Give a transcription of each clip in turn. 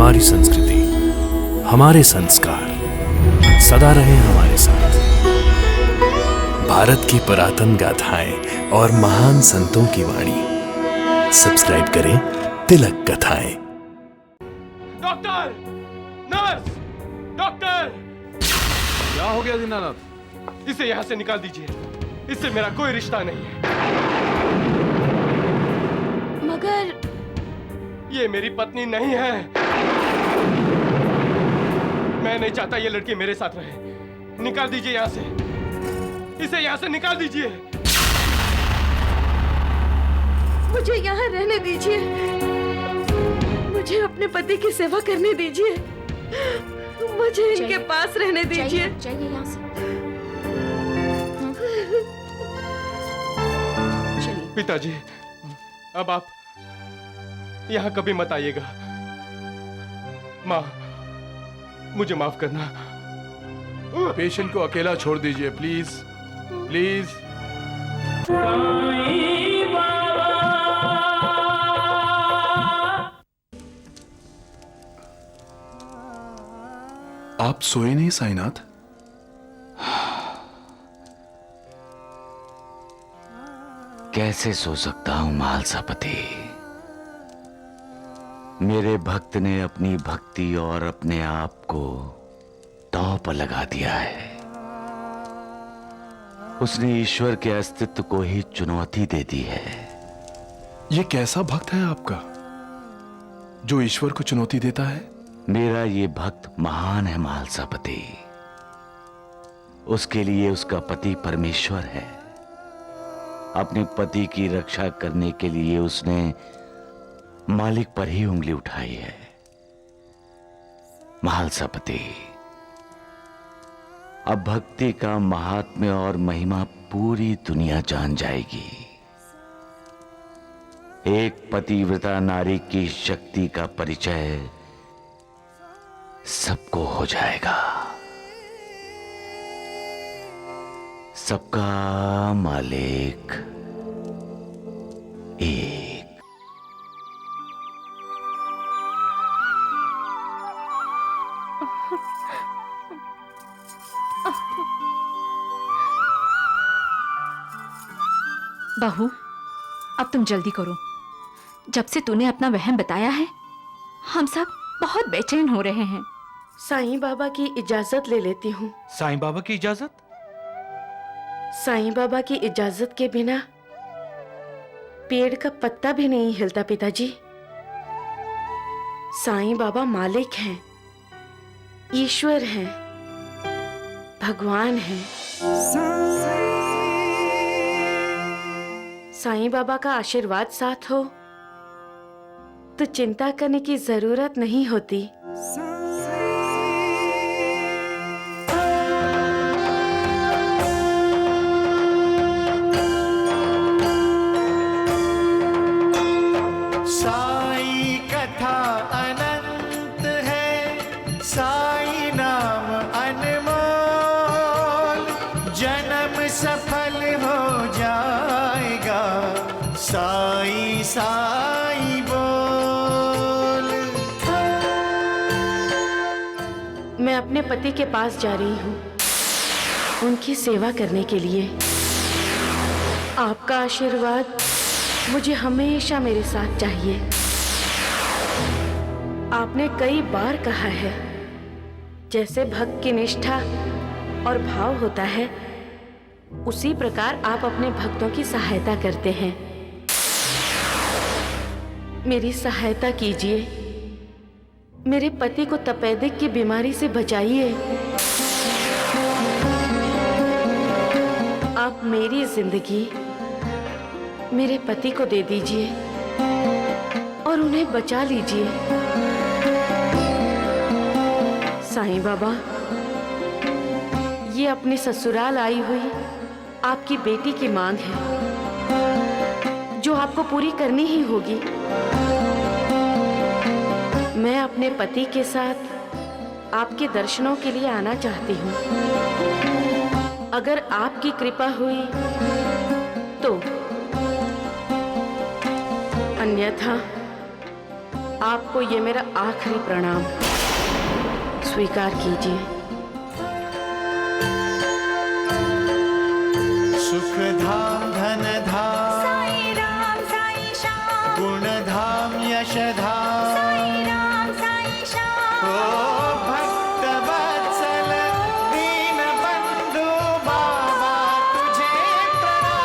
हमारी संस्कृति, हमारे संस्कार सदा रहे हमारे साथ। भारत की पुरातन गाथाएं और महान संतों की वाणी। सब्सक्राइब करें तिलक कथाएं। Doctor, nurse, doctor! क्या हो गया दीनानाथ? इसे यहाँ से निकाल दीजिए। इससे मेरा कोई रिश्ता नहीं है। मगर ये मेरी पत्नी नहीं है। मैं नहीं चाहता ये लड़की मेरे साथ रहे। निकाल दीजिए यहाँ से। इसे यहाँ से निकाल दीजिए। मुझे यहाँ रहने दीजिए। मुझे अपने पति की सेवा करने दीजिए। मुझे इनके पास रहने दीजिए। जाइए यहाँ से। चलिए। पिताजी, अब आप यहाँ कभी मत आइएगा। माँ, मुझे माफ करना। पेशेंट को अकेला छोड़ दीजिए प्लीज, प्लीज। आप सोए नहीं साईनाथ? कैसे सो सकता हूं मालसापति? मेरे भक्त ने अपनी भक्ति और अपने आप को दांव पर लगा दिया है। उसने ईश्वर के अस्तित्व को ही चुनौती दे दी है। ये कैसा भक्त है आपका जो ईश्वर को चुनौती देता है? मेरा ये भक्त महान है मालसापति। उसके लिए उसका पति परमेश्वर है। अपने पति की रक्षा करने के लिए उसने मालिक पर ही उंगली उठाई है। मालसापति, अब भक्ति का महात्म्य और महिमा पूरी दुनिया जान जाएगी। एक पतिव्रता नारी की शक्ति का परिचय सबको हो जाएगा। सबका मालिक एक। बहू, अब तुम जल्दी करो। जब से तूने अपना वहम बताया है, हम सब बहुत बेचैन हो रहे हैं। साईं बाबा की इजाजत ले लेती हूँ। साईं बाबा की इजाजत? साईं बाबा की इजाजत के बिना पेड़ का पत्ता भी नहीं हिलता पिताजी। साईं बाबा मालिक हैं, ईश्वर हैं, भगवान हैं। साईं बाबा का आशीर्वाद साथ हो तो चिंता करने की जरूरत नहीं होती। साई कथा अनंत है, साई नाम अनमोल, जन्म सफल हो जाएगा, साई साई बोल। मैं अपने पति के पास जा रही हूँ, उनकी सेवा करने के लिए। आपका आशीर्वाद मुझे हमेशा मेरे साथ चाहिए। आपने कई बार कहा है, जैसे भक्त की निष्ठा और भाव होता है, उसी प्रकार आप अपने भक्तों की सहायता करते हैं। मेरी सहायता कीजिए, मेरे पति को तपेदिक की बीमारी से बचाइए। आप मेरी जिंदगी मेरे पति को दे दीजिए और उन्हें बचा लीजिए। साईं बाबा, ये अपने ससुराल आई हुई आपकी बेटी की मांग है, जो आपको पूरी करनी ही होगी। मैं अपने पति के साथ आपके दर्शनों के लिए आना चाहती हूँ। अगर आपकी कृपा हुई तो, अन्यथा आपको ये मेरा आखिरी प्रणाम स्वीकार कीजिए। सुख धाम धन धाम साई राम साई श्याम, गुण धाम यश धाम साई राम साई श्याम। ओ भक्त वत्सल दीन बंधु बाबा तुझे प्रणाम।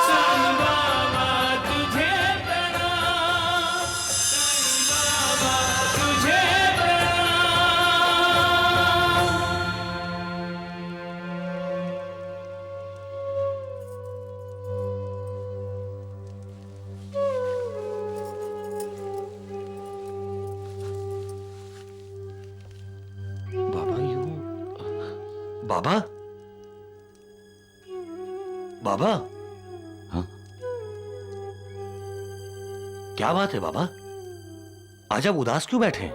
साईं बाबा तुझे प्रणाम, साईं बाबा तुझे प्रणाम। बाबा यूं बाबा बाबा हाँ? क्या बात है बाबा? आज आप उदास क्यों बैठे हैं?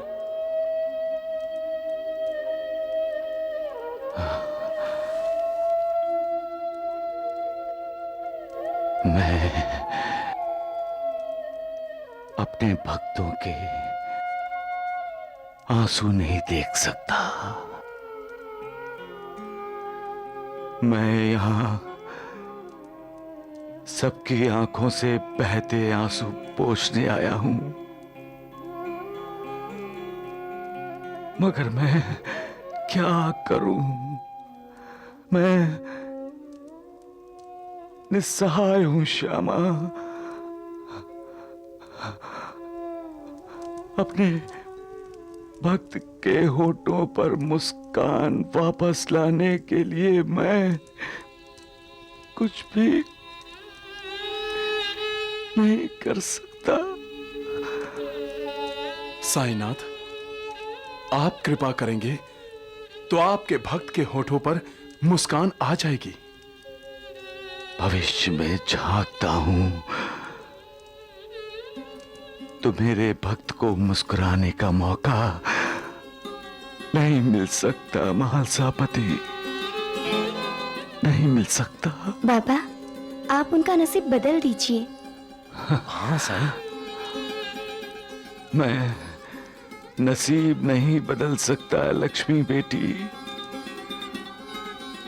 मैं अपने भक्तों के आंसू नहीं देख सकता। मैं यहां सबकी आंखों से बहते आंसू पोंछने आया हूं, मगर मैं क्या करूं? मैं निस्सहाय हूं श्यामा। अपने भक्त के होठों पर मुस्कान वापस लाने के लिए मैं कुछ भी नहीं कर सकता। साईनाथ, आप कृपा करेंगे तो आपके भक्त के होठों पर मुस्कान आ जाएगी। भविष्य में झांकता हूं तो मेरे भक्त को मुस्कुराने का मौका नहीं मिल सकता महालसापति, नहीं मिल सकता। बाबा, आप उनका नसीब बदल दीजिए। हाँ साईं, मैं नसीब नहीं बदल सकता लक्ष्मी बेटी,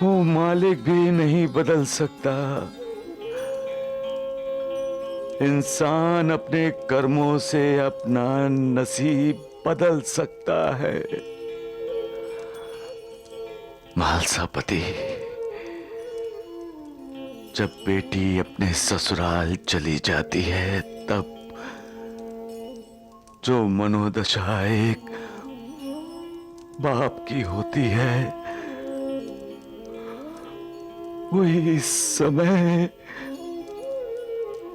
वो मालिक भी नहीं बदल सकता। इंसान अपने कर्मों से अपना नसीब बदल सकता है। महालसापति, जब बेटी अपने ससुराल चली जाती है तब जो मनोदशा एक बाप की होती है, वही इस समय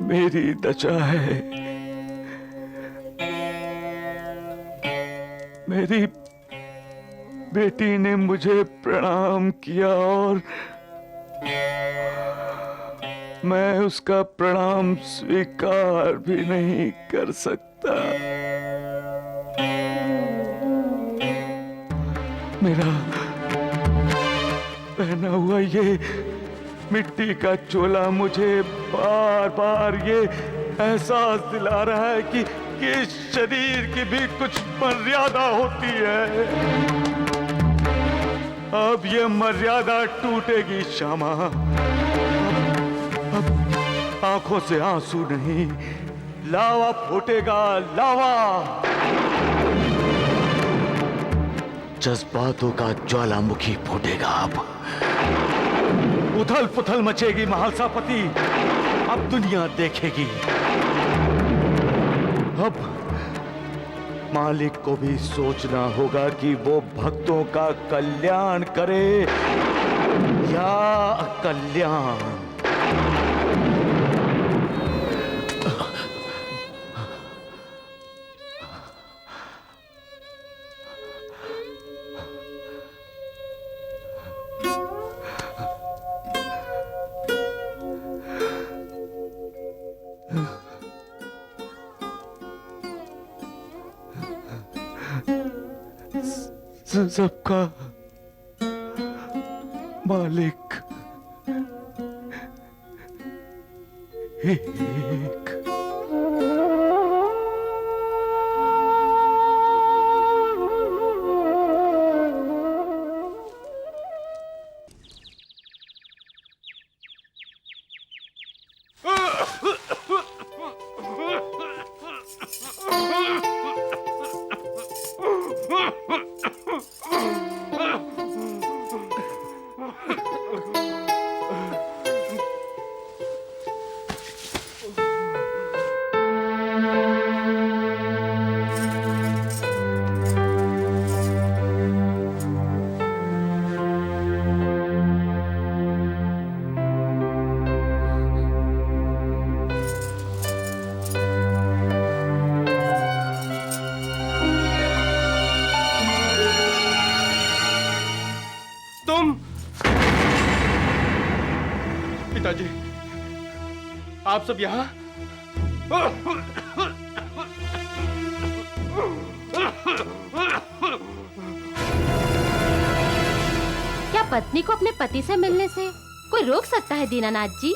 मेरी दशा है। मेरी बेटी ने मुझे प्रणाम किया और मैं उसका प्रणाम स्वीकार भी नहीं कर सकता। मेरा पहना हुआ ये मिट्टी का चोला मुझे बार बार ये एहसास दिला रहा है कि इस शरीर की भी कुछ मर्यादा होती है। अब ये मर्यादा टूटेगी श्यामा। अब आंखों से आंसू नहीं, लावा फूटेगा, लावा। जज्बातों का ज्वालामुखी फूटेगा। अब उथल पुथल मचेगी महालसापति, अब दुनिया देखेगी। अब मालिक को भी सोचना होगा कि वो भक्तों का कल्याण करे या अकल्याण। सबका मालिक एक। आप सब यहाँ? क्या पत्नी को अपने पति से मिलने से कोई रोक सकता है दीनानाथ जी?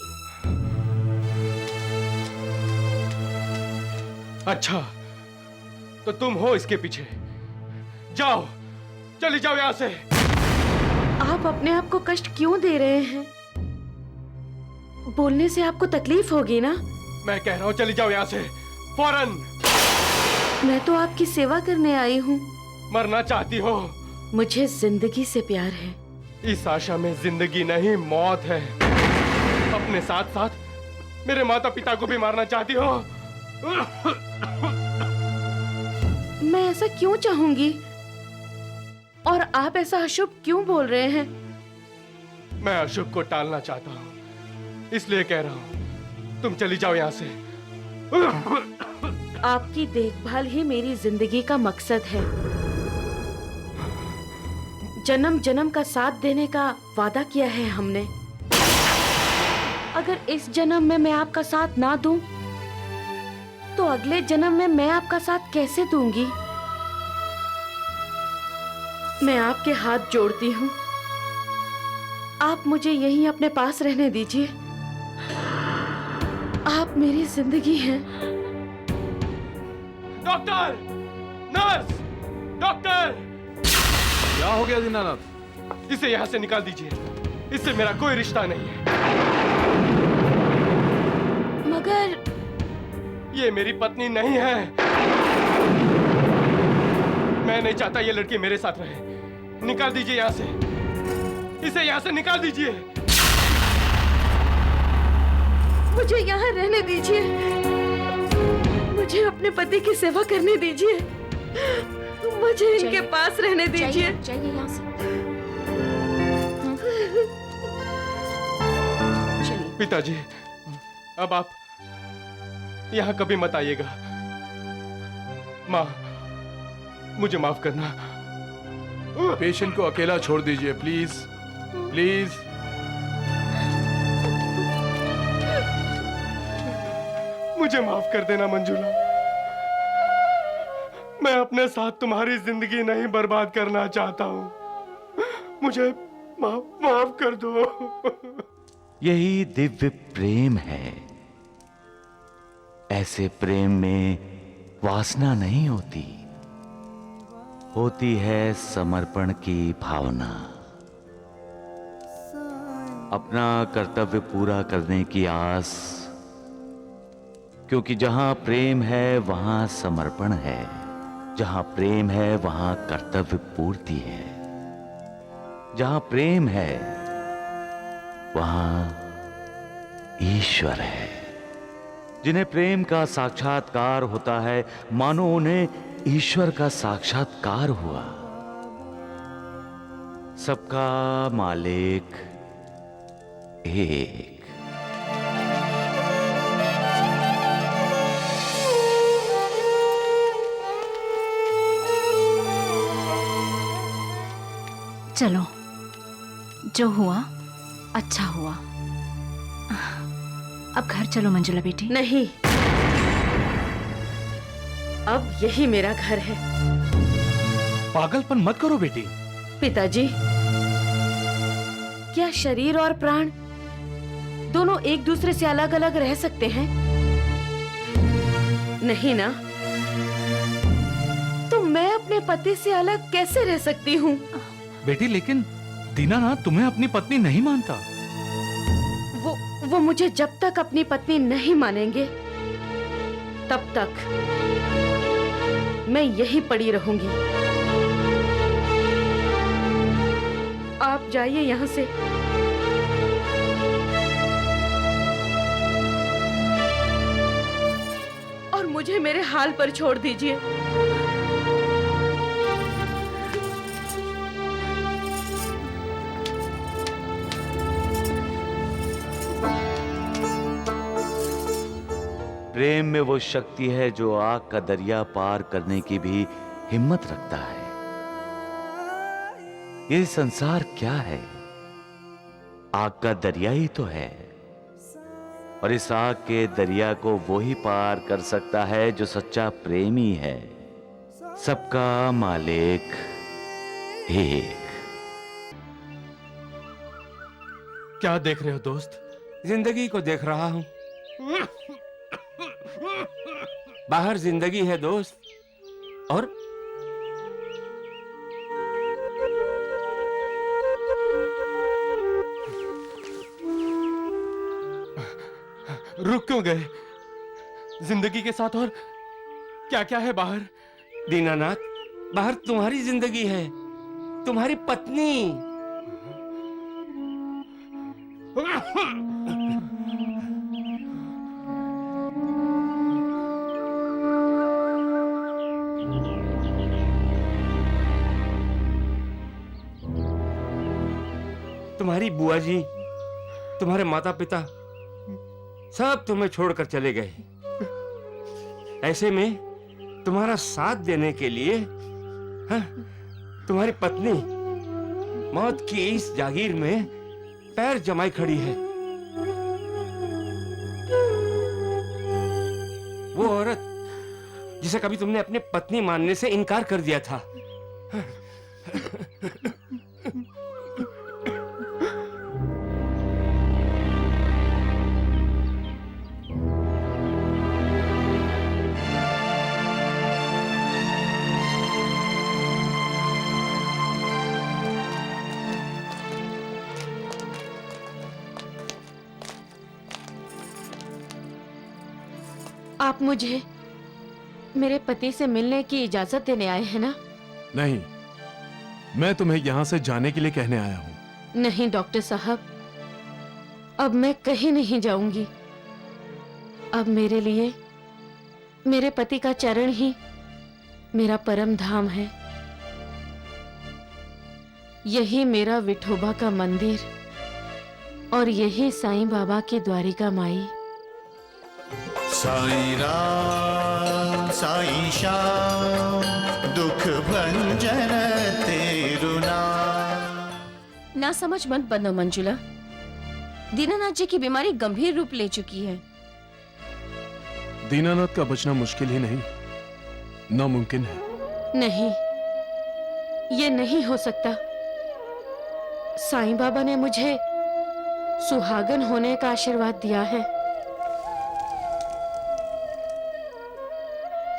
अच्छा, तो तुम हो इसके पीछे। जाओ, चली जाओ यहाँ से। आप अपने आप को कष्ट क्यों दे रहे हैं? बोलने से आपको तकलीफ होगी ना? मैं कह रहा हूँ चली जाओ यहाँ से, फौरन। मैं तो आपकी सेवा करने आई हूँ। मरना चाहती हो? मुझे जिंदगी से प्यार है। इस आशा में जिंदगी नहीं मौत है। अपने साथ साथ मेरे माता पिता को भी मारना चाहती हो? मैं ऐसा क्यों चाहूंगी? और आप ऐसा अशुभ क्यों बोल रहे हैं? मैं अशुभ को टालना चाहता हूँ, इसलिए कह रहा हूँ तुम चली जाओ यहाँ से। आपकी देखभाल ही मेरी जिंदगी का मकसद है। जन्म जन्म का साथ देने का वादा किया है हमने। अगर इस जन्म में मैं आपका साथ ना दूं, तो अगले जन्म में मैं आपका साथ कैसे दूंगी? मैं आपके हाथ जोड़ती हूँ, आप मुझे यहीं अपने पास रहने दीजिए। आप मेरी जिंदगी हैं। Doctor, nurse, doctor! क्या हो गया दीनानाथ? इसे यहाँ से निकाल दीजिए। इससे मेरा कोई रिश्ता नहीं है। मगर ये मेरी पत्नी नहीं है। मैं नहीं चाहता ये लड़की मेरे साथ रहे। निकाल दीजिए यहाँ से। इसे यहाँ से निकाल दीजिए। मुझे यहाँ रहने दीजिए। मुझे अपने पति की सेवा करने दीजिए। मुझे इनके पास रहने दीजिए। जाइए यहाँ से। चलिए। पिताजी, अब आप यहाँ कभी मत आइएगा। माँ, मुझे माफ करना। पेशेंट को अकेला छोड़ दीजिए प्लीज, प्लीज। मुझे माफ कर देना मंजुला। मैं अपने साथ तुम्हारी जिंदगी नहीं बर्बाद करना चाहता हूँ। मुझे माफ कर दो। यही दिव्य प्रेम है। ऐसे प्रेम में वासना नहीं होती, होती है समर्पण की भावना। अपना कर्तव्य पूरा करने की आस, क्योंकि जहां प्रेम है वहां समर्पण है, जहां प्रेम है वहां कर्तव्य पूर्ति है, जहां प्रेम है वहां ईश्वर है। जिन्हें प्रेम का साक्षात्कार होता है, मानो उन्हें ईश्वर का साक्षात्कार हुआ। सबका मालिक एक। चलो, जो हुआ अच्छा हुआ। अब घर चलो मंजुला बेटी। नहीं, अब यही मेरा घर है। पागलपन मत करो बेटी। पिताजी, क्या शरीर और प्राण दोनों एक दूसरे से अलग अलग रह सकते हैं? नहीं ना? तो मैं अपने पति से अलग कैसे रह सकती हूँ? बेटी, लेकिन दीनानाथ तुम्हें अपनी पत्नी नहीं मानता। वो मुझे जब तक अपनी पत्नी नहीं मानेंगे, तब तक मैं यहीं पड़ी रहूंगी। आप जाइए यहाँ से। और मुझे मेरे हाल पर छोड़ दीजिए। प्रेम में वो शक्ति है जो आग का दरिया पार करने की भी हिम्मत रखता है। ये संसार क्या है? आग का दरिया ही तो है। और इस आग के दरिया को वो ही पार कर सकता है जो सच्चा प्रेमी है। सबका मालिक एक। क्या देख रहे हो दोस्त? जिंदगी को देख रहा हूं। बाहर जिंदगी है दोस्त, और रुक क्यों गए? जिंदगी के साथ और क्या क्या है बाहर? दीनानाथ, बाहर तुम्हारी जिंदगी है, तुम्हारी पत्नी। तुम्हारी बुआ जी, तुम्हारे माता पिता सब तुम्हें छोड़कर चले गए। ऐसे में तुम्हारा साथ देने के लिए तुम्हारी पत्नी मौत की इस जागीर में पैर जमाई खड़ी है। वो औरत जिसे कभी तुमने अपनी पत्नी मानने से इनकार कर दिया था। आप मुझे मेरे पति से मिलने की इजाजत देने आए हैं ना? नहीं, मैं तुम्हें यहां से जाने के लिए कहने आया हूं। नहीं डॉक्टर साहब, अब मैं कहीं नहीं जाऊंगी। अब मेरे लिए मेरे पति का चरण ही मेरा परम धाम है। यही मेरा विठोबा का मंदिर और यही साईं बाबा की द्वारिका माई। साईं राम साईं श्याम दुख भंजन तेरु नाम। ना समझ मत बनो मंजुला, दीनानाथ जी की बीमारी गंभीर रूप ले चुकी है। दीनानाथ का बचना मुश्किल ही नहीं, नामुमकिन है। नहीं, ये नहीं हो सकता। साईं बाबा ने मुझे सुहागन होने का आशीर्वाद दिया है।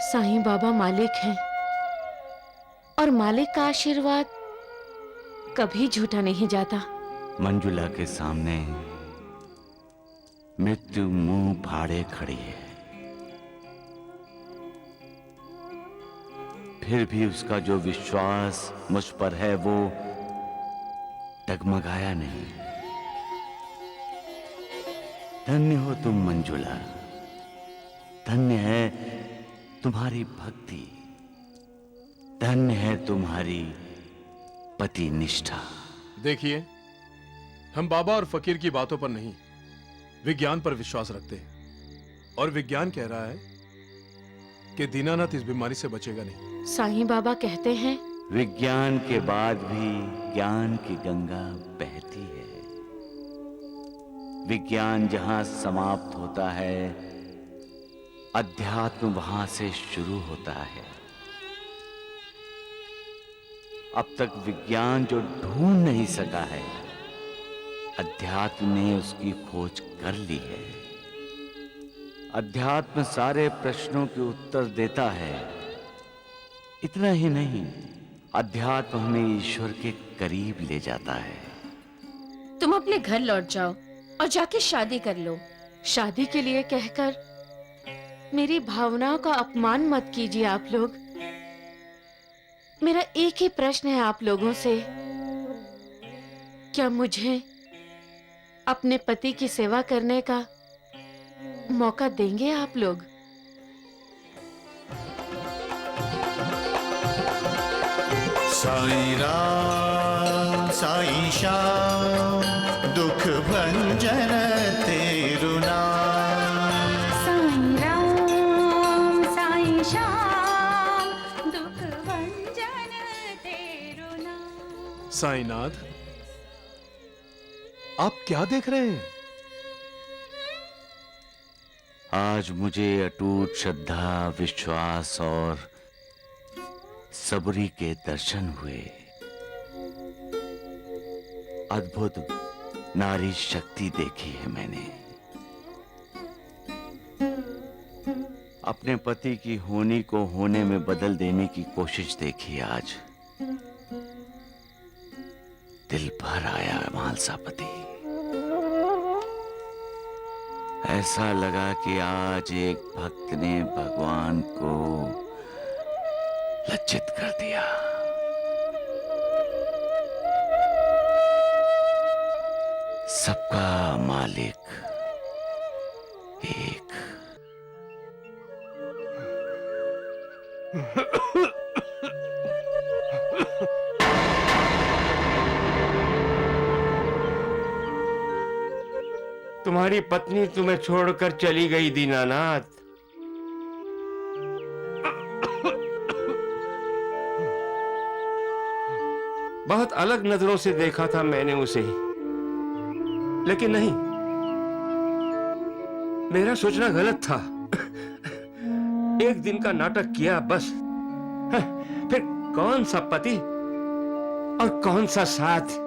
साईं बाबा मालिक हैं और मालिक का आशीर्वाद कभी झूठा नहीं जाता। मंजुला के सामने मृत्यु मुंह फाड़े खड़ी है, फिर भी उसका जो विश्वास मुझ पर है वो डगमगाया नहीं। धन्य हो तुम मंजुला, धन्य है तुम्हारी भक्ति, धन्य है तुम्हारी पति निष्ठा। देखिए, हम बाबा और फकीर की बातों पर नहीं, विज्ञान पर विश्वास रखते हैं। और विज्ञान कह रहा है कि दीनानाथ इस बीमारी से बचेगा नहीं। साईं बाबा कहते हैं विज्ञान के बाद भी ज्ञान की गंगा बहती है। विज्ञान जहां समाप्त होता है, अध्यात्म वहां से शुरू होता है। अब तक विज्ञान जो ढूंढ नहीं सका है, अध्यात्म ने उसकी खोज कर ली है। अध्यात्म सारे प्रश्नों के उत्तर देता है। इतना ही नहीं, अध्यात्म हमें ईश्वर के करीब ले जाता है। तुम अपने घर लौट जाओ और जाके शादी कर लो। शादी के लिए कहकर मेरी भावनाओं का अपमान मत कीजिए आप लोग। मेरा एक ही प्रश्न है आप लोगों से, क्या मुझे अपने पति की सेवा करने का मौका देंगे आप लोग? साईं राम साईं श्याम दुख भंजन तेरु नाम। साईं राम साईं श्याम दुख भंजन तेरु नाम। साईनाथ, आप क्या देख रहे हैं? आज मुझे अटूट श्रद्धा, विश्वास और सबरी के दर्शन हुए। अद्भुत नारी शक्ति देखी है मैंने। अपने पति की होनी को होने में बदल देने की कोशिश देखी आज। दिल भर आया मालसापति। ऐसा लगा कि आज एक भक्त ने भगवान को लज्जित कर दिया। सबका मालिक एक। तुम्हारी पत्नी तुम्हें छोड़कर चली गई दीनानाथ। बहुत अलग नजरों से देखा था मैंने उसे, लेकिन नहीं, मेरा सोचना गलत था। एक दिन का नाटक किया बस। फिर कौन सा पति और कौन सा साथ।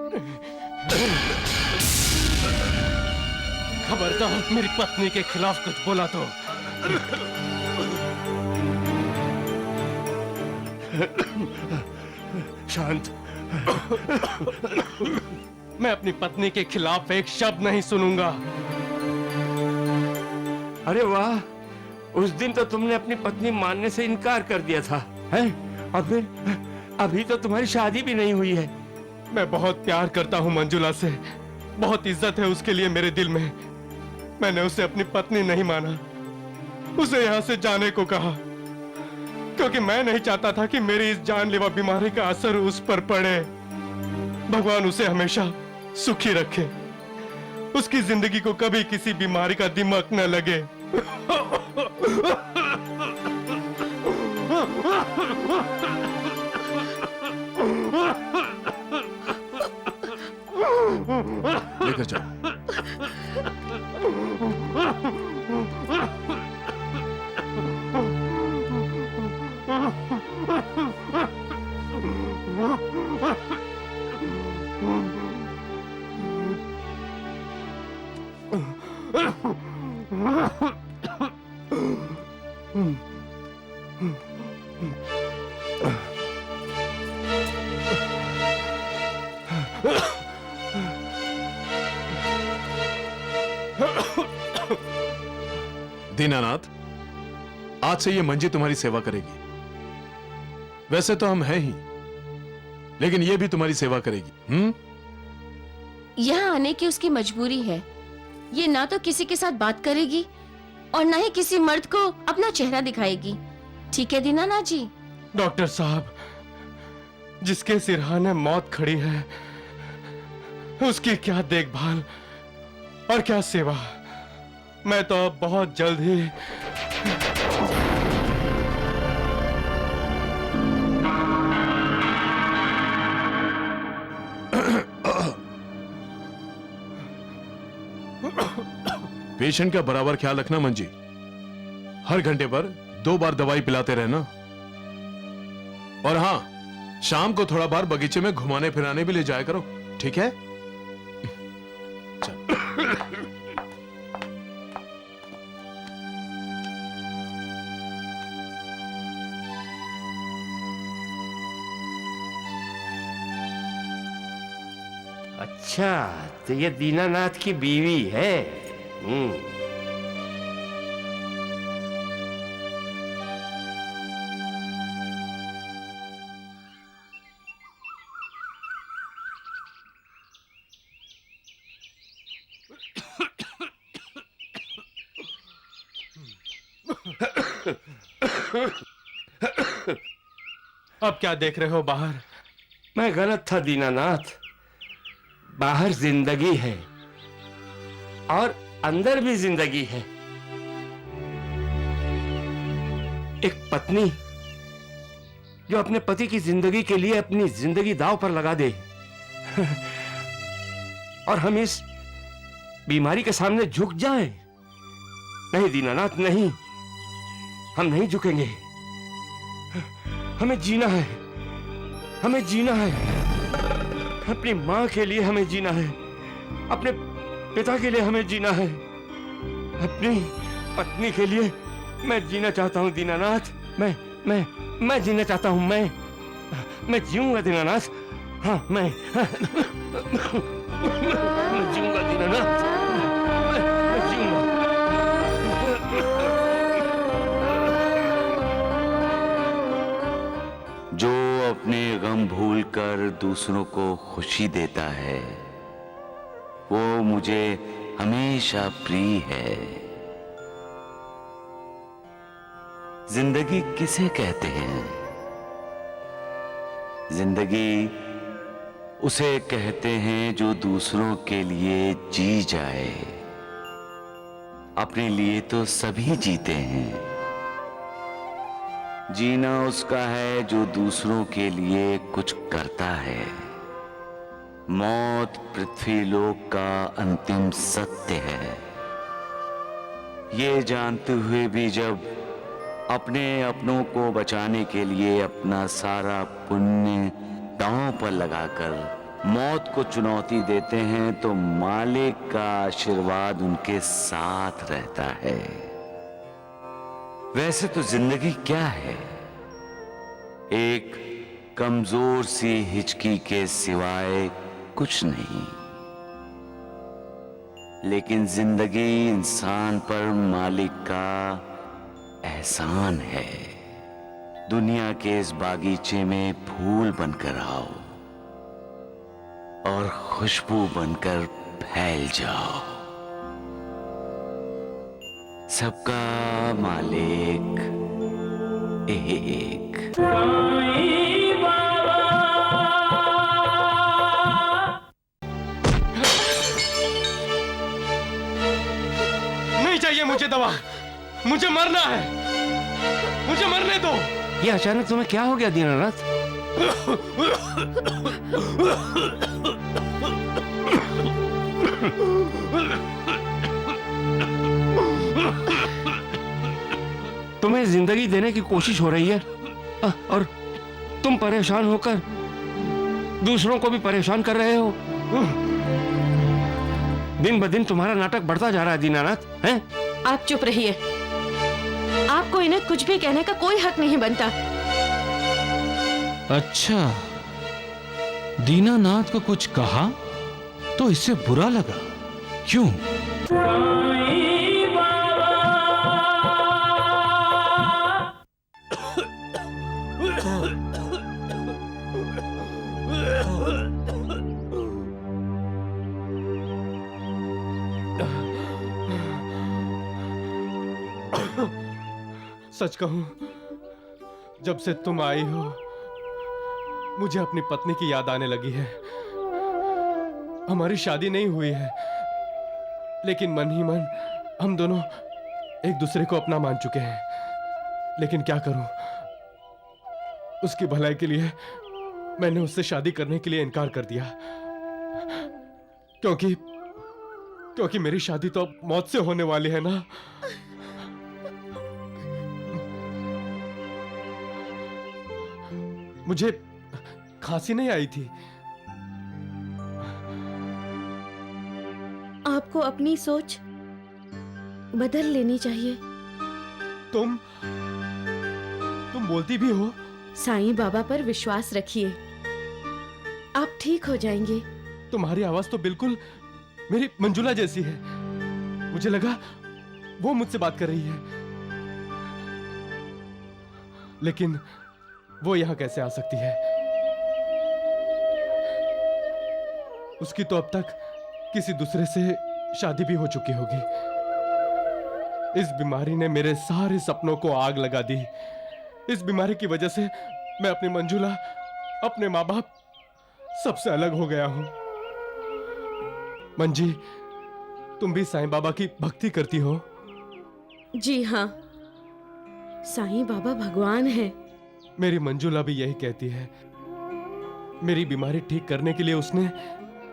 खबरदार मेरी पत्नी के खिलाफ कुछ बोला तो। शांत। मैं अपनी पत्नी के खिलाफ एक शब्द नहीं सुनूंगा। अरे वाह, उस दिन तो तुमने अपनी पत्नी मानने से इनकार कर दिया था, हैं? और फिर अभी तो तुम्हारी शादी भी नहीं हुई है। मैं बहुत प्यार करता हूँ मंजुला से, बहुत इज्जत है उसके लिए मेरे दिल में। मैंने उसे अपनी पत्नी नहीं माना, उसे यहाँ से जाने को कहा, क्योंकि मैं नहीं चाहता था कि मेरी इस जानलेवा बीमारी का असर उस पर पड़े। भगवान उसे हमेशा सुखी रखे, उसकी जिंदगी को कभी किसी बीमारी का दिमक न लगे। लेकर जाओ। दीनानाथ, आज से ये मंजी तुम्हारी सेवा करेगी। वैसे तो हम हैं ही, लेकिन ये भी तुम्हारी सेवा करेगी। यहाँ आने की उसकी मजबूरी है। ये ना तो किसी के साथ बात करेगी और ना ही किसी मर्द को अपना चेहरा दिखाएगी। ठीक है दीनानाथ जी? डॉक्टर साहब, जिसके सिरहाने मौत खड़ी है, उसकी क्या देखभाल और क्या सेवा। मैं तो अब बहुत जल्द ही पेशेंट का बराबर ख्याल रखना मंजी। हर घंटे पर 2 बार दवाई पिलाते रहना। और हाँ, शाम को थोड़ा बार बगीचे में घुमाने फिराने भी ले जाया करो, ठीक है? चल। अच्छा, तो ये दीनानाथ की बीवी है। अब क्या देख रहे हो बाहर? मैं गलत था दीनानाथ। बाहर जिंदगी है और अंदर भी जिंदगी है। एक पत्नी जो अपने पति की जिंदगी के लिए अपनी जिंदगी दांव पर लगा दे और हम इस बीमारी के सामने झुक जाएं, नहीं दीनानाथ नहीं, हम नहीं झुकेंगे। हमें जीना है, हमें जीना है। अपनी माँ के लिए हमें जीना है, अपने पिता के लिए हमें जीना है, अपनी पत्नी के लिए मैं जीना चाहता हूँ दीनानाथ। मैं जीना चाहता हूँ। मैं जीऊंगा दीनानाथ। हाँ मैं जीऊंगा दीनानाथ। मैं जीऊंगा। जो अपने गम भूलकर दूसरों को खुशी देता है वो मुझे हमेशा प्रिय है। जिंदगी किसे कहते हैं? जिंदगी उसे कहते हैं जो दूसरों के लिए जी जाए। अपने लिए तो सभी जीते हैं, जीना उसका है जो दूसरों के लिए कुछ करता है। मौत पृथ्वी लोक का अंतिम सत्य है। ये जानते हुए भी जब अपने अपनों को बचाने के लिए अपना सारा पुण्य दांव पर लगाकर मौत को चुनौती देते हैं तो मालिक का आशीर्वाद उनके साथ रहता है। वैसे तो जिंदगी क्या है? एक कमजोर सी हिचकी के सिवाय कुछ नहीं। लेकिन जिंदगी इंसान पर मालिक का एहसान है। दुनिया के इस बागीचे में फूल बनकर आओ और खुशबू बनकर फैल जाओ। सबका मालिक एक। नहीं चाहिए मुझे दवा, मुझे मरना है, मुझे मरने दो। ये अचानक तुम्हें क्या हो गया दीनानाथ? तुम्हें जिंदगी देने की कोशिश हो रही है और तुम परेशान होकर दूसरों को भी परेशान कर रहे हो। दिन ब दिन तुम्हारा नाटक बढ़ता जा रहा है दीनानाथ। हैं? आप चुप रहिए। आपको इन्हें कुछ भी कहने का कोई हक नहीं बनता। अच्छा, दीनानाथ को कुछ कहा तो इससे बुरा लगा, क्यों? सच कहूं, जब से तुम आई हो मुझे अपनी पत्नी की याद आने लगी है। हमारी शादी नहीं हुई है, लेकिन मन ही मन हम दोनों एक दूसरे को अपना मान चुके हैं। लेकिन क्या करूं, उसकी भलाई के लिए मैंने उससे शादी करने के लिए इनकार कर दिया, क्योंकि मेरी शादी तो अब मौत से होने वाली है ना। मुझे खांसी नहीं आई थी। आपको अपनी सोच बदल लेनी चाहिए। तुम बोलती भी हो। साईं बाबा पर विश्वास रखिए, आप ठीक हो जाएंगे। तुम्हारी आवाज तो बिल्कुल मेरी मंजुला जैसी है। मुझे लगा वो मुझसे बात कर रही है, लेकिन वो यहां कैसे आ सकती है? उसकी तो अब तक किसी दूसरे से शादी भी हो चुकी होगी। इस बीमारी ने मेरे सारे सपनों को आग लगा दी। इस बीमारी की वजह से मैं अपनी मंजुला, अपने माँ बाप सबसे अलग हो गया हूं। मंजी, तुम भी साईं बाबा की भक्ति करती हो? जी हाँ, साईं बाबा भगवान है। मेरी मंजुला भी यही कहती है। मेरी बीमारी ठीक करने के लिए उसने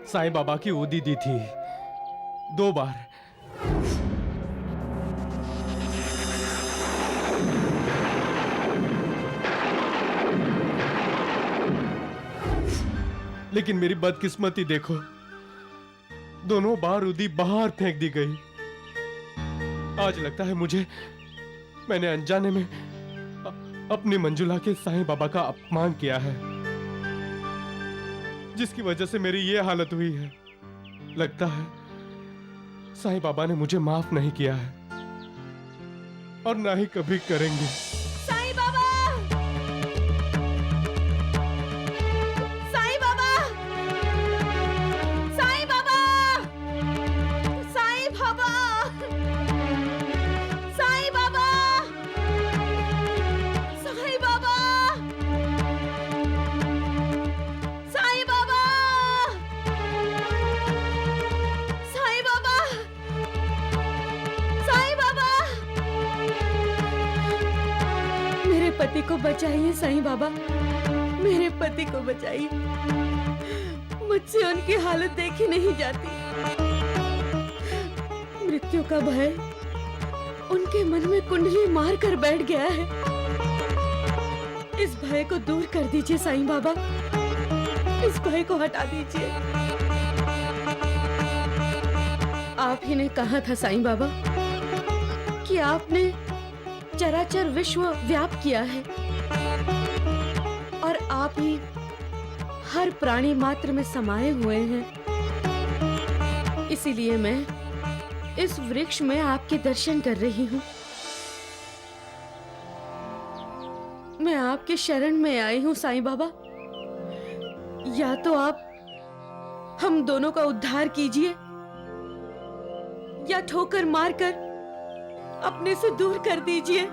साईं बाबा की ऊदी दी थी 2 बार। लेकिन मेरी बदकिस्मती देखो, दोनों बारूदी बाहर फेंक दी गई। आज लगता है मुझे मैंने अनजाने में अपनी मंजुला के साईं बाबा का अपमान किया है, जिसकी वजह से मेरी ये हालत हुई है। लगता है साईं बाबा ने मुझे माफ नहीं किया है और ना ही कभी करेंगे। साईं बाबा! साईं बाबा! साईं बाबा! साईं बाबा! साईं बाबा! साईं बाबा! साईं बाबा! साईं बाबा! साईं बाबा! मेरे पति को बचाइए साईं बाबा, मेरे पति को बचाइए। मुझसे उनकी हालत देखी नहीं जाती। मृत्यु का भय उनके मन में कुंडली मार कर बैठ गया है। इस भय को दूर कर दीजिए साईं बाबा, इस भय को हटा दीजिए। आप ही ने कहा था साईं बाबा कि आपने चराचर विश्व व्याप्त किया है और आप ही हर प्राणी मात्र में समाये हुए हैं। इसीलिए मैं इस वृक्ष में आपके दर्शन कर रही हूँ। मैं आपके शरण में आई हूँ साईं बाबा। या तो आप हम दोनों का उद्धार कीजिए या ठोकर मारकर अपने से दूर कर दीजिए।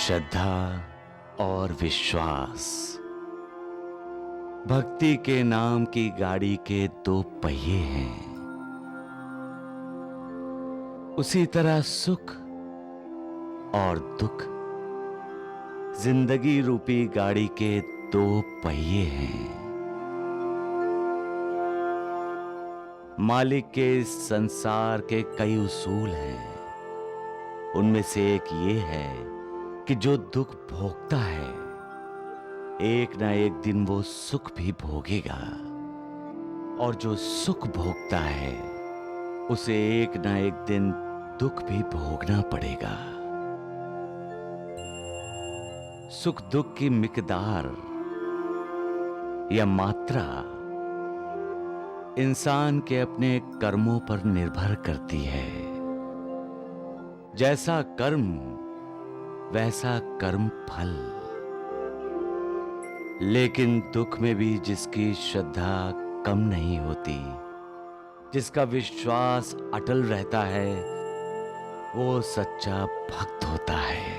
श्रद्धा और विश्वास भक्ति के नाम की गाड़ी के दो पहिए हैं। उसी तरह सुख और दुख जिंदगी रूपी गाड़ी के दो पहिए हैं। मालिक के इस संसार के कई उसूल हैं। उनमें से एक ये है कि जो दुख भोगता है एक ना एक दिन वो सुख भी भोगेगा, और जो सुख भोगता है उसे एक ना एक दिन दुख भी भोगना पड़ेगा। सुख दुख की मिकदार या मात्रा इंसान के अपने कर्मों पर निर्भर करती है। जैसा कर्म वैसा कर्म फल। लेकिन दुख में भी जिसकी श्रद्धा कम नहीं होती, जिसका विश्वास अटल रहता है, वो सच्चा भक्त होता है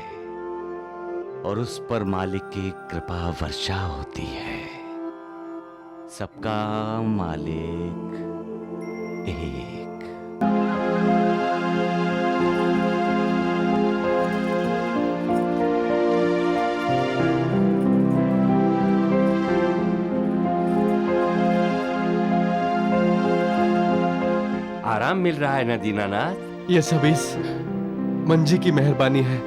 और उस पर मालिक की कृपा वर्षा होती है। सबका मालिक एक। आराम मिल रहा है ना दीनानाथ? ये सब इस मंजी की मेहरबानी है।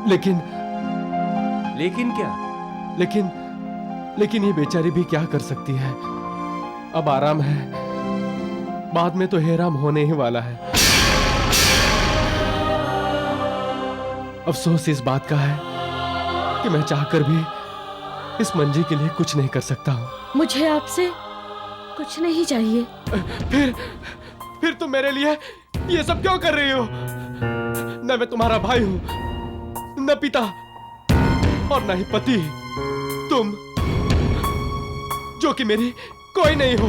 लेकिन क्या? लेकिन ये बेचारी भी क्या कर सकती है। अब आराम है, बाद में तो हैराम होने ही वाला है। अफसोस इस बात का है कि मैं चाहकर भी इस मंजी के लिए कुछ नहीं कर सकता हूँ। मुझे आपसे कुछ नहीं चाहिए। फिर तुम मेरे लिए ये सब क्यों कर रही हो? न मैं तुम्हारा भाई हूं, न पिता और न ही पति। तुम जो कि मेरी कोई नहीं हो।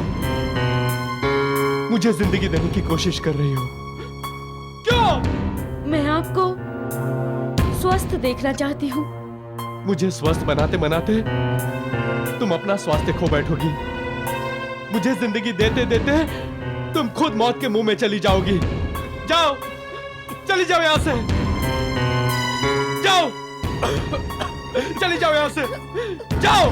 मुझे जिंदगी देने की कोशिश कर रही हो? क्यों? मैं आपको स्वस्थ देखना चाहती हूँ। मुझे स्वस्थ बनाते बनाते तुम अपना स्वास्थ्य खो बैठोगी। मुझे जिंदगी देते देते तुम खुद मौत के मुंह में चली जाओगी। जाओ, चली जाओ यहां से। जाओ, चली जाओ यहां से। जाओ।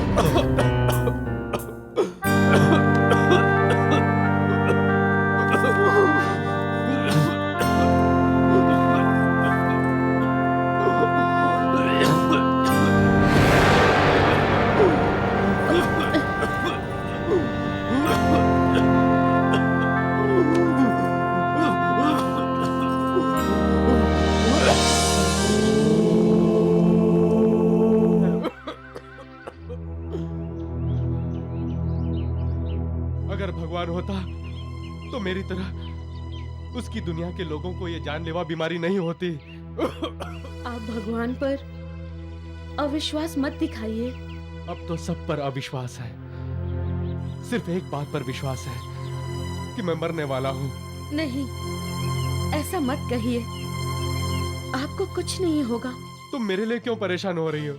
अगर भगवान होता तो मेरी तरह उसकी दुनिया के लोगों को यह जानलेवा बीमारी नहीं होती। आप भगवान पर अविश्वास मत दिखाइए। अब तो सब पर अविश्वास है। सिर्फ एक बात पर विश्वास है कि मैं मरने वाला हूँ। नहीं, ऐसा मत कहिए। आपको कुछ नहीं होगा। तुम मेरे लिए क्यों परेशान हो रही हो?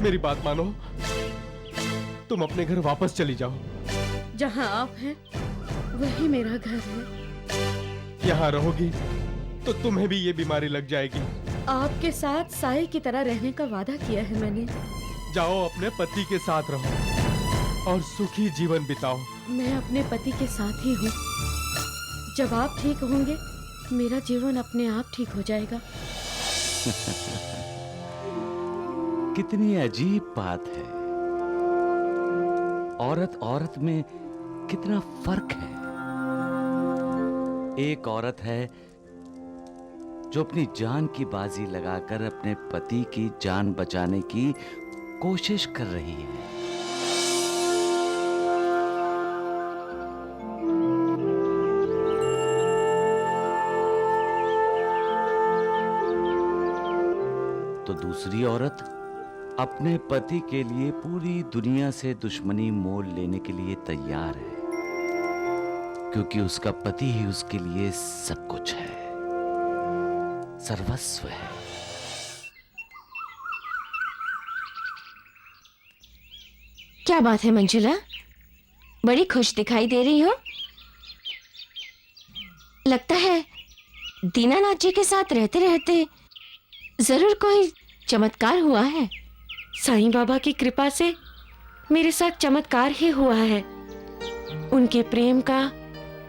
मेरी बात मानो, तुम अपने घर वापस चली जाओ। जहाँ आप हैं वही मेरा घर है। यहाँ रहोगी तो तुम्हें भी ये बीमारी लग जाएगी। आपके साथ साए की तरह रहने का वादा किया है मैंने। जाओ, अपने पति के साथ रहो और सुखी जीवन बिताओ। मैं अपने पति के साथ ही हूँ। जब आप ठीक होंगे मेरा जीवन अपने आप ठीक हो जाएगा। कितनी अजीब बात है। औरत औरत में कितना फर्क है। एक औरत है जो अपनी जान की बाजी लगाकर अपने पति की जान बचाने की कोशिश कर रही है। तो दूसरी औरत अपने पति के लिए पूरी दुनिया से दुश्मनी मोल लेने के लिए तैयार है, क्योंकि उसका पति ही उसके लिए सब कुछ है, सर्वस्व है। क्या बात है मंजुला, बड़ी खुश दिखाई दे रही हो। लगता है दीनानाथ जी के साथ रहते रहते जरूर कोई चमत्कार हुआ है। साईं बाबा की कृपा से मेरे साथ चमत्कार ही हुआ है। उनके प्रेम का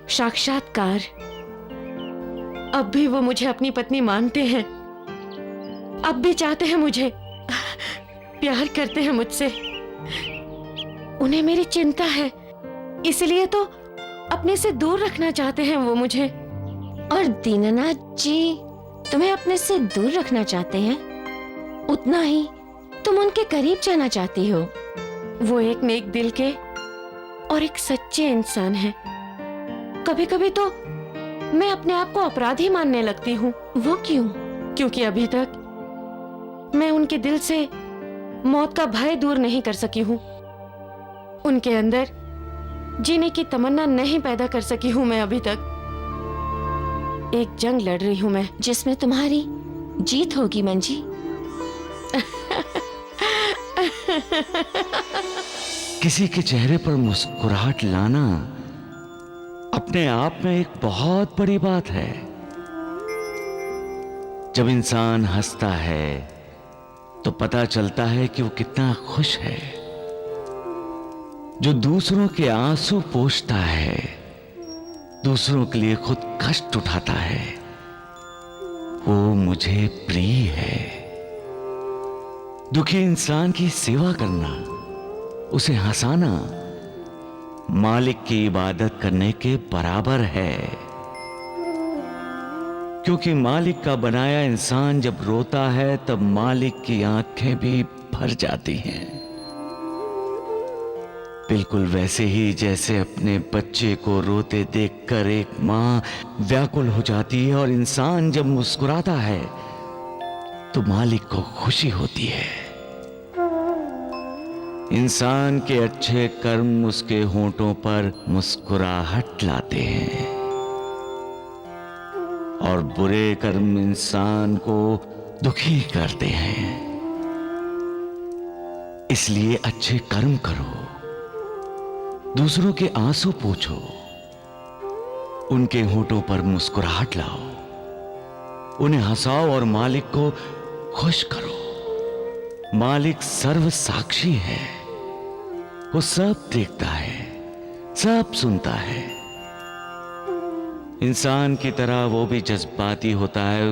साक्षात्कार। अब भी वो मुझे अपनी पत्नी मानते हैं। अब भी चाहते हैं मुझे, प्यार करते हैं मुझसे। उन्हें मेरी चिंता है, इसलिए तो अपने से दूर रखना चाहते हैं वो मुझे। और दीनानाथ जी तुम्हें अपने से दूर रखना चाहते हैं, उतना ही तुम उनके करीब जाना चाहती हो। वो एक नेक दिल के और एक सच्चे इंसान हैं। कभी कभी तो मैं अपने आप को अपराधी मानने लगती हूँ। वो क्यों? क्योंकि अभी तक मैं उनके दिल से मौत का भय दूर नहीं कर सकी हूँ। उनके अंदर जीने की तमन्ना नहीं पैदा कर सकी हूँ मैं अभी तक। एक जंग लड़ रही हूँ मैं, जिसमें तुम्हारी जीत होगी मंजी। किसी के चेहरे पर मुस्कुराहट लाना अपने आप में एक बहुत बड़ी बात है। जब इंसान हंसता है तो पता चलता है कि वो कितना खुश है। जो दूसरों के आंसू पोंछता है, दूसरों के लिए खुद कष्ट उठाता है, वो मुझे प्रिय है। दुखी इंसान की सेवा करना, उसे हंसाना मालिक की इबादत करने के बराबर है। क्योंकि मालिक का बनाया इंसान जब रोता है तब मालिक की आंखें भी भर जाती हैं। बिल्कुल वैसे ही जैसे अपने बच्चे को रोते देखकर एक मां व्याकुल हो जाती है और इंसान जब मुस्कुराता है तो मालिक को खुशी होती है। इंसान के अच्छे कर्म उसके होंठों पर मुस्कुराहट लाते हैं और बुरे कर्म इंसान को दुखी करते हैं। इसलिए अच्छे कर्म करो, दूसरों के आंसू पोंछो, उनके होंठों पर मुस्कुराहट लाओ, उन्हें हंसाओ और मालिक को खुश करो। मालिक सर्व साक्षी है, वो सब देखता है, सब सुनता है। इंसान की तरह वो भी जज्बाती होता है,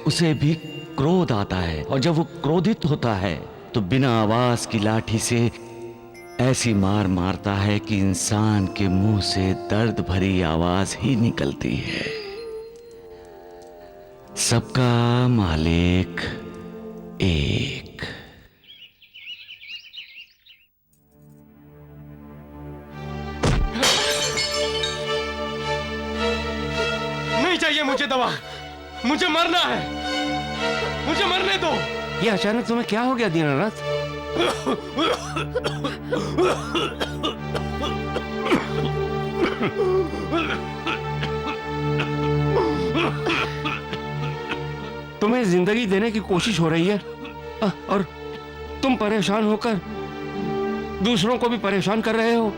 उसे भी क्रोध आता है और जब वो क्रोधित होता है तो बिना आवाज की लाठी से ऐसी मार मारता है कि इंसान के मुंह से दर्द भरी आवाज ही निकलती है। सबका मालिक एक। नहीं चाहिए मुझे दवा, मुझे मरना है, मुझे मरने दो। ये अचानक तुम्हें क्या हो गया दीनानाथ? तुम्हें जिंदगी देने की कोशिश हो रही है और तुम परेशान होकर दूसरों को भी परेशान कर रहे हो।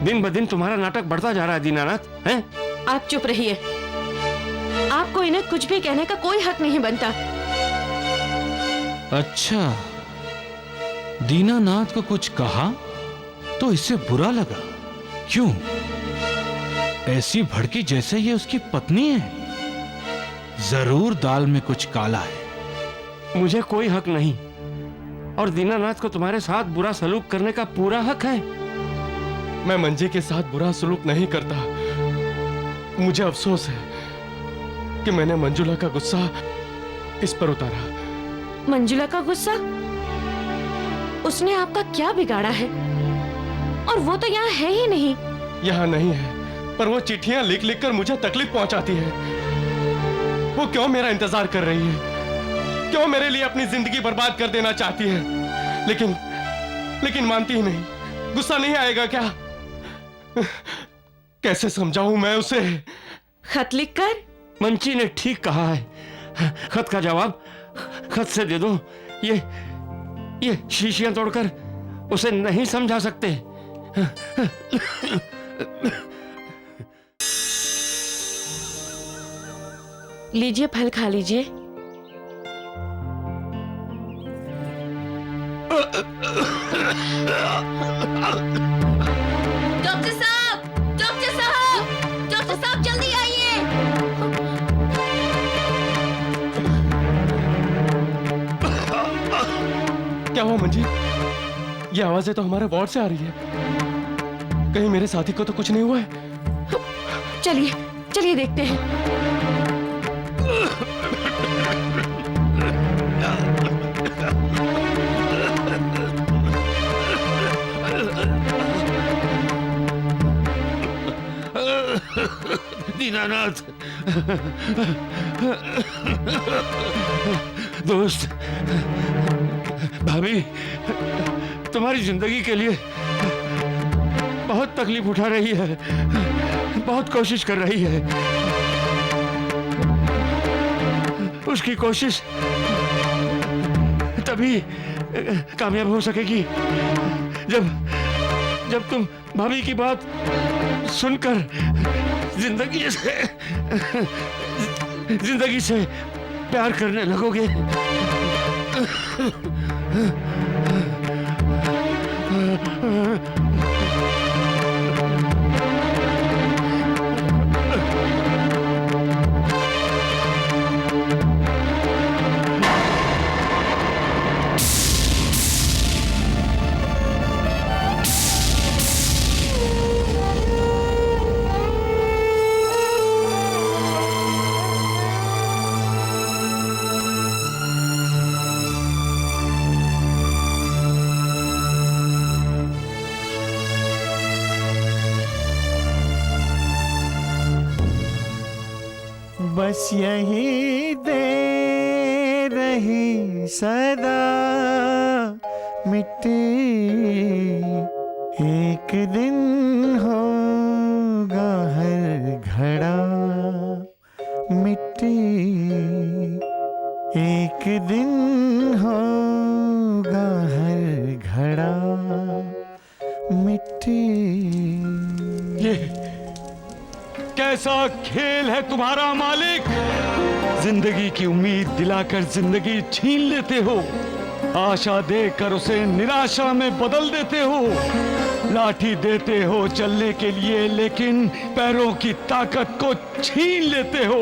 दिन ब दिन तुम्हारा नाटक बढ़ता जा रहा है दीनानाथ, हैं? आप चुप रहिए, आपको इन्हें कुछ भी कहने का कोई हक नहीं बनता। अच्छा, दीनानाथ को कुछ कहा तो इससे बुरा लगा, क्यों? ऐसी भड़की जैसे ये उसकी पत्नी है। जरूर दाल में कुछ काला है। मुझे कोई हक नहीं और दीनानाथ को तुम्हारे साथ बुरा सलूक करने का पूरा हक है। मैं मंजी के साथ बुरा सलूक नहीं करता। मुझे अफसोस है कि मैंने मंजुला का गुस्सा इस पर उतारा। मंजुला का गुस्सा? उसने आपका क्या बिगाड़ा है? और वो तो यहाँ है ही नहीं। यहाँ नहीं है, पर वो चिट्ठियां लिख लिख कर मुझे तकलीफ पहुंचाती है। वो क्यों मेरा इंतजार कर रही है? क्यों मेरे लिए अपनी जिंदगी बर्बाद कर देना चाहती है? लेकिन मानती ही नहीं। गुस्सा नहीं आएगा क्या? कैसे समझाऊं मैं उसे? खत लिखकर? मंची ने ठीक कहा है, खत का जवाब खत से दे दो। ये शीशियां तोड़कर उसे नहीं समझा सकते। लीजिए, फल खा लीजिए। डॉक्टर साहब, डॉक्टर साहब, डॉक्टर साहब जल्दी आइए। क्या हुआ मंजी? ये आवाजें तो हमारे वार्ड से आ रही है। कहीं मेरे साथी को तो कुछ नहीं हुआ है? चलिए चलिए देखते हैं। दीनानाथ, दोस्त, भाभी तुम्हारी जिंदगी के लिए बहुत तकलीफ उठा रही है, बहुत कोशिश कर रही है। उसकी कोशिश तभी कामयाब हो सकेगी जब तुम भाभी की बात सुनकर जिंदगी से प्यार करने लगोगे। बस यही दे रही सदा मिट्टी एक दिन होगा हर घड़ा, मिट्टी एक दिन होगा हर घड़ा, मिट्टी। ये कैसा खेल है तुम्हारा मालिक? जिंदगी की उम्मीद दिलाकर जिंदगी छीन लेते हो, आशा देकर उसे निराशा में बदल देते हो, लाठी देते हो चलने के लिए लेकिन पैरों की ताकत को छीन लेते हो,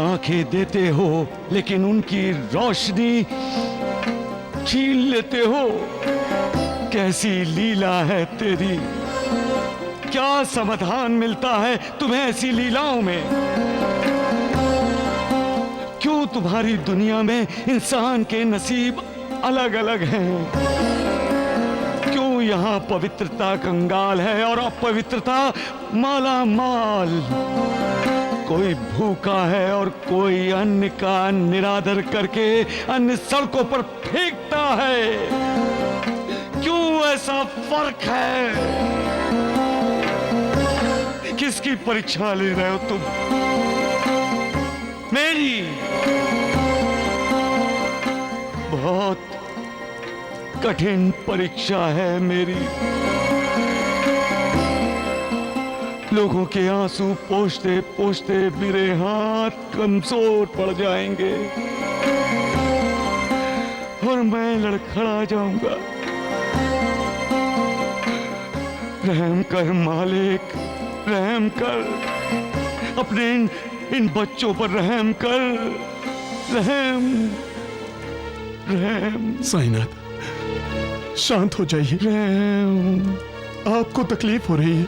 आंखें देते हो लेकिन उनकी रोशनी छीन लेते हो। कैसी लीला है तेरी? क्या समाधान मिलता है तुम्हें ऐसी लीलाओं में? क्यों तुम्हारी दुनिया में इंसान के नसीब अलग अलग हैं? क्यों यहाँ पवित्रता कंगाल है और अपवित्रता माला माल? कोई भूखा है और कोई अन्न का निरादर करके अन्न सड़कों पर फेंकता है। क्यों ऐसा फर्क है? किसकी परीक्षा ले रहे हो तुम? मेरी? बहुत कठिन परीक्षा है मेरी। लोगों के आंसू पोंछते पोंछते मेरे हाथ कमजोर पड़ जाएंगे और मैं लड़खड़ा जाऊंगा। रहम कर मालिक, रहम कर, अपने इन बच्चों पर रहम कर, रहम रहम। साईनाथ, शांत हो जाइए। रहम। आपको तकलीफ हो रही है।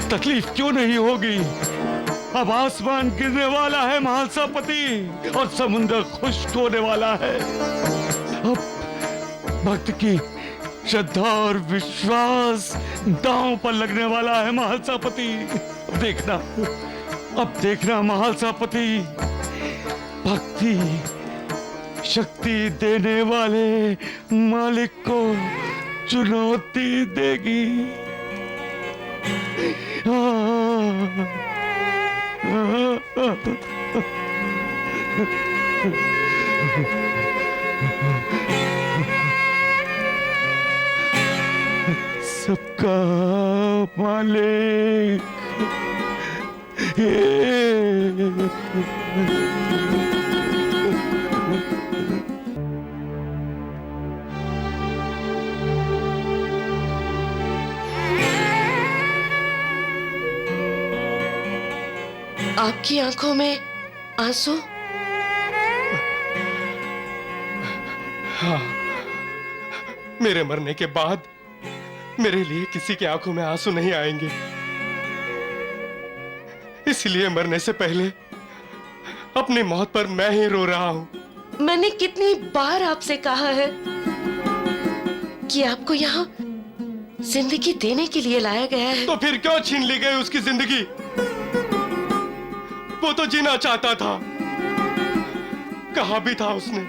तकलीफ क्यों नहीं होगी? अब आसमान गिरने वाला है महासापति और समुद्र खुश्क होने वाला है। अब भक्त की श्रद्धा और विश्वास दांव पर लगने वाला है महासापति। अब देखना महासापति, भक्ति शक्ति देने वाले मालिक को चुनौती देगी। सबका मालिक। आपकी आंखों में आंसू? हाँ, मेरे मरने के बाद मेरे लिए किसी की आंखों में आंसू नहीं आएंगे। इसलिए मरने से पहले अपनी मौत पर मैं ही रो रहा हूं। मैंने कितनी बार आपसे कहा है कि आपको यहाँ जिंदगी देने के लिए लाया गया है। तो फिर क्यों छीन ली गई उसकी जिंदगी? वो तो जीना चाहता था। कहा भी था उसने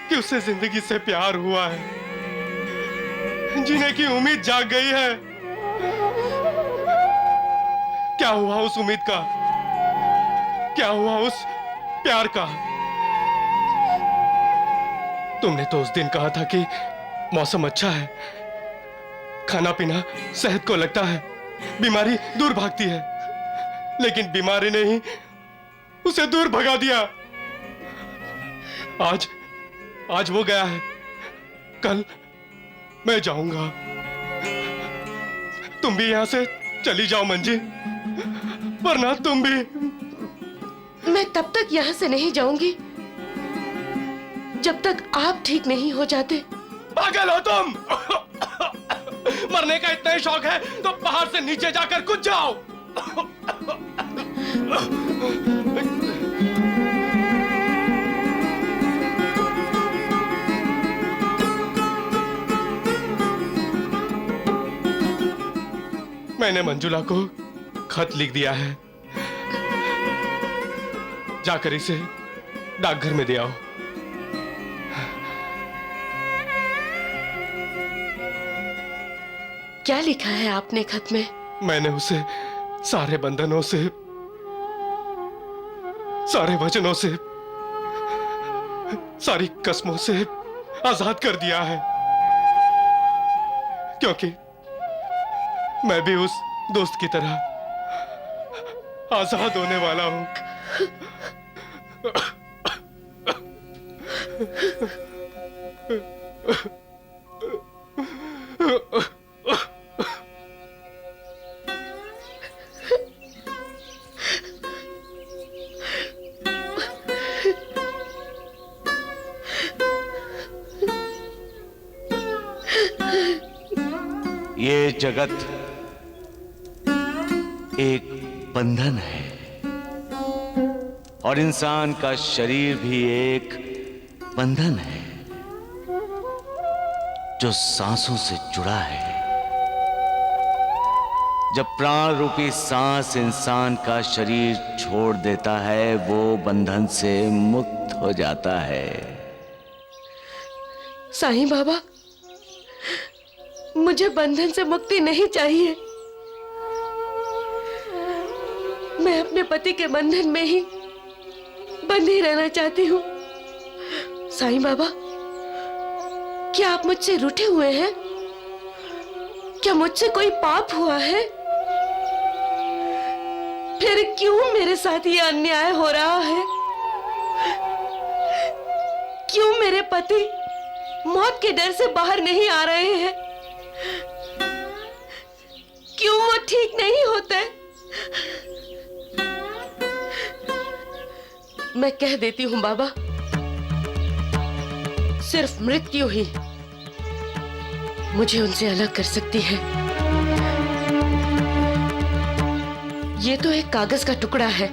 कि उसे जिंदगी से प्यार हुआ है, जीने की उम्मीद जाग गई है। क्या हुआ उस उम्मीद का? क्या हुआ उस प्यार का? तुमने तो उस दिन कहा था कि मौसम अच्छा है, खाना पीना सेहत को लगता है, बीमारी दूर भागती है। लेकिन बीमारी ने ही उसे दूर भगा दिया। आज वो गया है, कल मैं जाऊंगा। तुम भी यहां से चली जाओ मंजी, वरना तुम भी। मैं तब तक यहाँ से नहीं जाऊंगी जब तक आप ठीक नहीं हो जाते। पागल हो तुम? मरने का इतना ही शौक है तो पहाड़ से नीचे जाकर कूद जाओ। मैंने मंजुला को खत लिख दिया है, जाकर इसे डाकघर में दे आओ। क्या लिखा है आपने खत में? मैंने उसे सारे बंधनों से, सारे वचनों से, सारी कसमों से आजाद कर दिया है, क्योंकि मैं भी उस दोस्त की तरह आजाद होने वाला हूं। ये जगत एक बंधन है और इंसान का शरीर भी एक बंधन है जो सांसों से जुड़ा है। जब प्राण रूपी सांस इंसान का शरीर छोड़ देता है, वो बंधन से मुक्त हो जाता है। साईं बाबा, मुझे बंधन से मुक्ति नहीं चाहिए। मैं अपने पति के बंधन में ही बंधी रहना चाहती हूँ। साईं बाबा, क्या आप मुझसे रूठे हुए हैं? क्या मुझसे कोई पाप हुआ है? फिर क्यों मेरे साथ ये अन्याय हो रहा है? क्यों मेरे पति मौत के डर से बाहर नहीं आ रहे हैं? क्यों वो ठीक नहीं होते? मैं कह देती हूं बाबा, सिर्फ मृत्यु ही मुझे उनसे अलग कर सकती है। ये तो एक कागज का टुकड़ा है।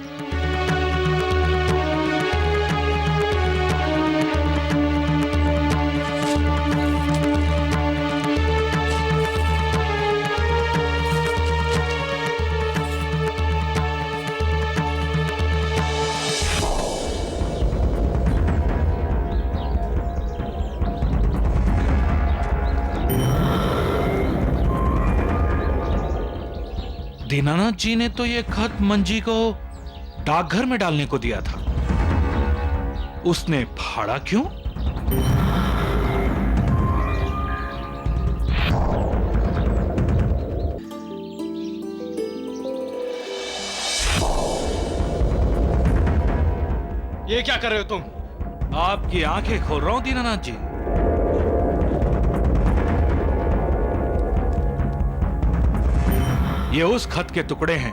दीनानाथ जी ने तो ये खत मंजी को डाकघर में डालने को दिया था। उसने फाड़ा क्यों? ये क्या कर रहे हो तुम? आपकी आंखें खोल रहा हूं दीनानाथ जी। ये उस खत के टुकड़े हैं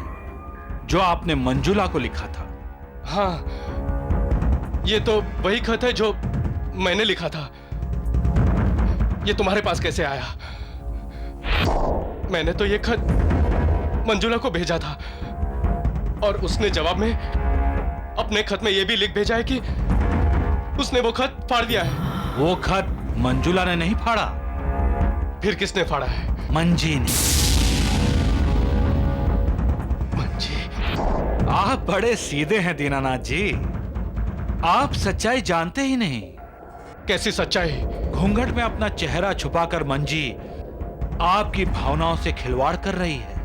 जो आपने मंजुला को लिखा था। हाँ, ये तो वही खत है जो मैंने लिखा था। ये तुम्हारे पास कैसे आया? मैंने तो ये खत मंजुला को भेजा था और उसने जवाब में अपने खत में ये भी लिख भेजा है कि उसने वो खत फाड़ दिया है। वो खत मंजुला ने नहीं फाड़ा। फिर किसने फाड़ा है? मंजी ने। आप बड़े सीधे हैं दीनानाथ जी। आप सच्चाई जानते ही नहीं। कैसी सच्चाई? घूंघट में अपना चेहरा छुपाकर मंजी आपकी भावनाओं से खिलवाड़ कर रही है।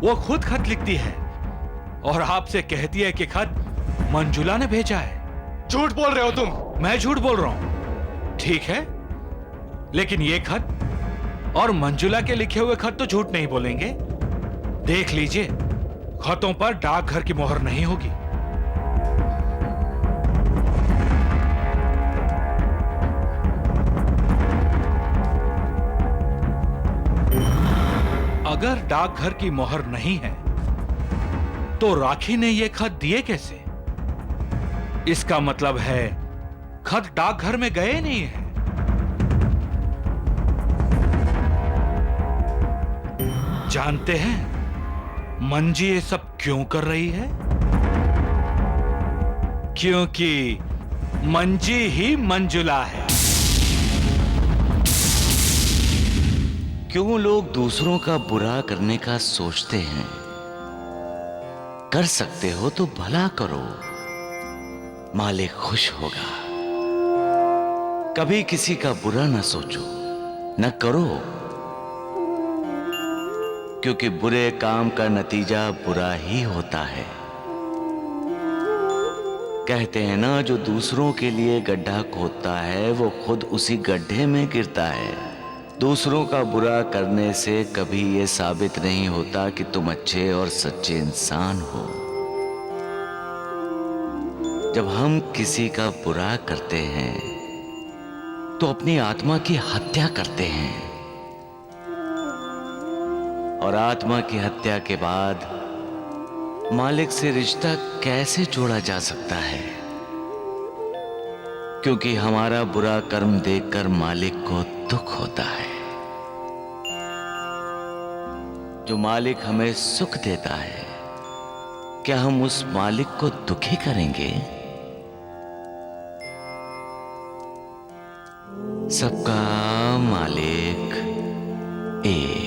वो खुद खत लिखती है और आपसे कहती है कि खत मंजुला ने भेजा है। झूठ बोल रहे हो तुम। मैं झूठ बोल रहा हूं, ठीक है, लेकिन ये खत और मंजुला के लिखे हुए खत तो झूठ नहीं बोलेंगे। देख लीजिए, खतों पर डाकघर की मोहर नहीं होगी। अगर डाकघर की मोहर नहीं है तो राखी ने ये खत दिए कैसे? इसका मतलब है खत डाकघर में गए नहीं है। जानते हैं मंजी ये सब क्यों कर रही है? क्योंकि मंजी ही मंजुला है। क्यों लोग दूसरों का बुरा करने का सोचते हैं? कर सकते हो तो भला करो, मालिक खुश होगा। कभी किसी का बुरा ना सोचो, न करो, क्योंकि बुरे काम का नतीजा बुरा ही होता है। कहते हैं ना, जो दूसरों के लिए गड्ढा खोदता है वो खुद उसी गड्ढे में गिरता है। दूसरों का बुरा करने से कभी ये साबित नहीं होता कि तुम अच्छे और सच्चे इंसान हो। जब हम किसी का बुरा करते हैं तो अपनी आत्मा की हत्या करते हैं, और आत्मा की हत्या के बाद मालिक से रिश्ता कैसे जोड़ा जा सकता है? क्योंकि हमारा बुरा कर्म देखकर मालिक को दुख होता है। जो मालिक हमें सुख देता है, क्या हम उस मालिक को दुखी करेंगे? सबका मालिक एक।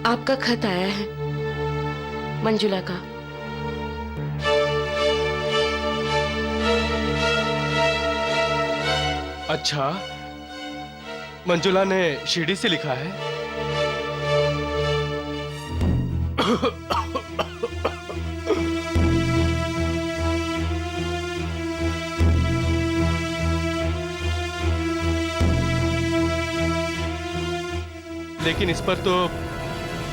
आपका खत आया है मंजुला का। अच्छा, मंजुला ने शिरडी से लिखा है। लेकिन इस पर तो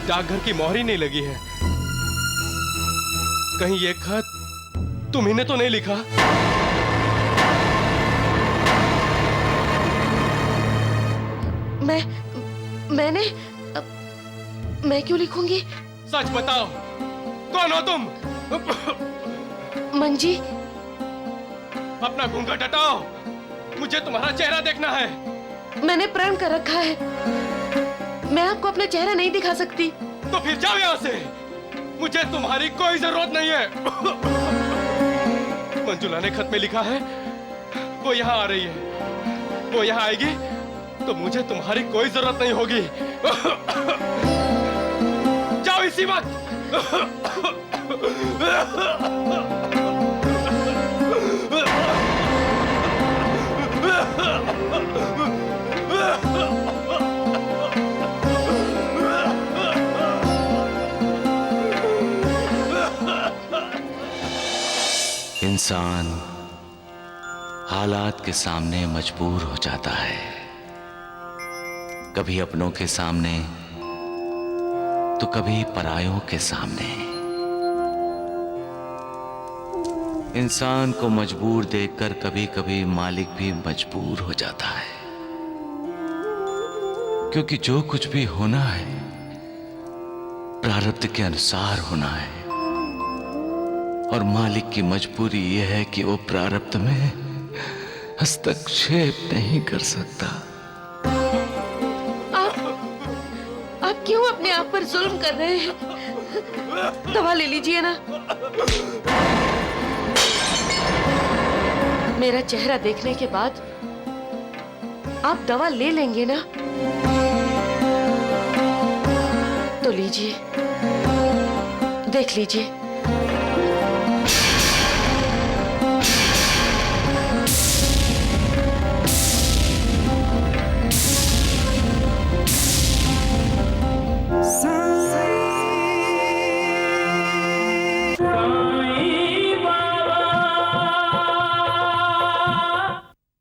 डाकघर की मोहर ही नहीं लगी है। कहीं ये खत तुम्ही ने तो नहीं लिखा? मैं क्यों लिखूंगी? सच बताओ, कौन हो तुम? मंजी, अपना घूंघट हटाओ, मुझे तुम्हारा चेहरा देखना है। मैंने प्रण कर रखा है, मैं आपको अपना चेहरा नहीं दिखा सकती। तो फिर जाओ यहाँ से, मुझे तुम्हारी कोई जरूरत नहीं है। मंजुला ने खत में लिखा है वो यहाँ आ रही है। वो यहाँ आएगी तो मुझे तुम्हारी कोई जरूरत नहीं होगी। जाओ इसी वक्त। इंसान हालात के सामने मजबूर हो जाता है, कभी अपनों के सामने तो कभी परायों के सामने। इंसान को मजबूर देखकर कभी कभी मालिक भी मजबूर हो जाता है, क्योंकि जो कुछ भी होना है प्रारब्ध के अनुसार होना है, और मालिक की मजबूरी यह है कि वो प्रारब्ध में हस्तक्षेप नहीं कर सकता। आप क्यों अपने आप पर जुल्म कर रहे हैं? दवा ले लीजिए ना। मेरा चेहरा देखने के बाद आप दवा ले लेंगे ना? तो लीजिए, देख लीजिए।